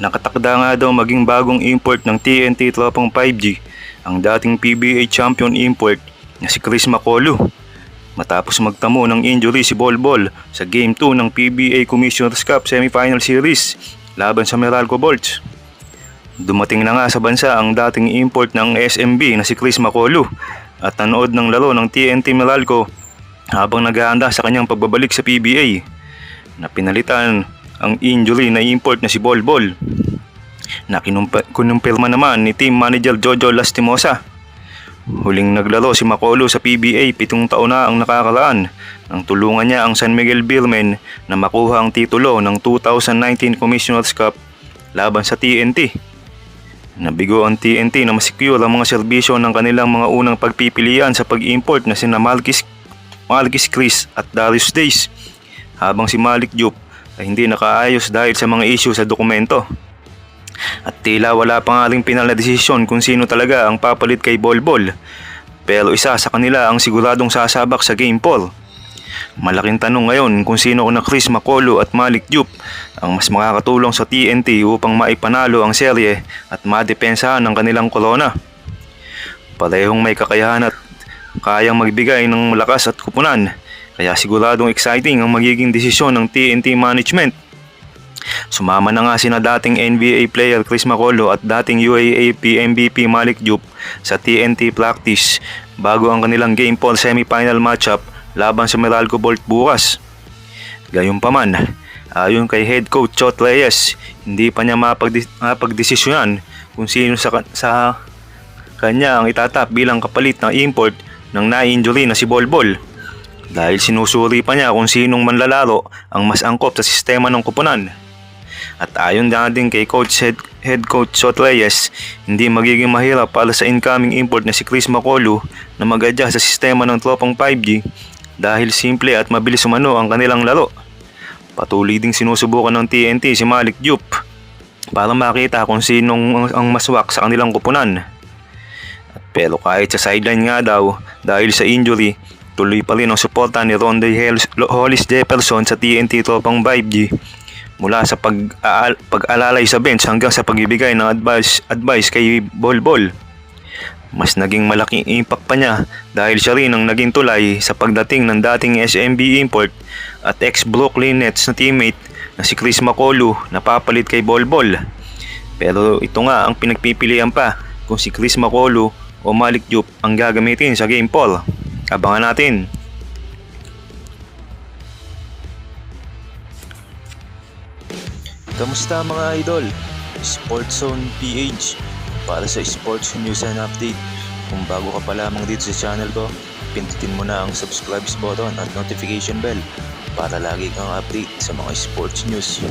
Nakatakda nga daw maging bagong import ng TNT Tropang 5G ang dating PBA champion import na si Chris Makolu matapos magtamo ng injury si Bolbol sa Game 2 ng PBA Commissioner's Cup Semifinal Series laban sa Meralco Bolts. Dumating na nga sa bansa ang dating import ng SMB na si Chris Makolu at nanood ng laro ng TNT Meralco habang naghahanda sa kanyang pagbabalik sa PBA na pinalitan ang injury na import na si Bolbol na kinumpirma naman ni team manager Jojo Lastimosa. Huling naglaro si Makolu sa PBA 7 taon na ang nakakaraan nang tulungan niya ang San Miguel Beermen na makuha ang titulo ng 2019 Commissioner's Cup laban sa TNT. Nabigo ang TNT na masecure ang mga serbisyo ng kanilang mga unang pagpipilian sa pag-import na sina Marquis Chris at Darius Days, habang si Malik Diop ay hindi nakaayos dahil sa mga issue sa dokumento. At tila wala pa nga ring pinal na desisyon kung sino talaga ang papalit kay Bolbol, pero isa sa kanila ang siguradong sasabak sa Game 4. Malaking tanong ngayon kung sino na Chris Makolu at Malik Diop ang mas makakatulong sa TNT upang maipanalo ang serye at madepensahan ang kanilang korona. Parehong may kakayahan at kayang magbigay ng lakas at kupunan, kaya siguradong exciting ang magiging desisyon ng TNT management. Sumama na nga sina dating NBA player Chris Makolu at dating UAAP MVP Malik Diop sa TNT practice bago ang kanilang Game 4 semifinal matchup laban sa Meralco Bolt bukas. Gayunpaman, ayon kay head coach Chot Reyes, hindi pa niya mapagdesisyonan kung sino sa kanya ang itatap bilang kapalit ng import ng na-injury na si Bolbol, dahil sinusuri pa niya kung sinong manlalaro ang mas angkop sa sistema ng kupunan. At ayon din kay head coach Chot Reyes, hindi magiging mahirap para sa incoming import na si Chris Makolu na mag-adjust sa sistema ng Tropang 5G dahil simple at mabilis umano ang kanilang laro. Patuloy ding sinusubukan ng TNT si Malik Diop para makita kung sinong ang maswak sa kanilang kupunan. Pero kahit sa sideline nga daw dahil sa injury, tuloy pa rin ang suporta ni Ronde Hollis Jefferson sa TNT Tropang 5G, mula sa pag-alalay sa bench hanggang sa pagbibigay ng advice kay Bolbol. Mas naging malaking impact pa niya dahil siya rin ang naging tulay sa pagdating ng dating SMB import at ex-Brooklyn Nets na teammate na si Chris Makolu na papalit kay Bolbol. Pero ito nga ang pinagpipilian pa kung si Chris Makolu o Malik Diop ang gagamitin sa Game 4. Abangan natin. Kamusta mga idol? Sports Zone PH para sa sports news and update. Kung bago ka pa lamang dito sa channel ko, pindutin mo na ang subscribe button at notification bell para lagi kang update sa mga sports news.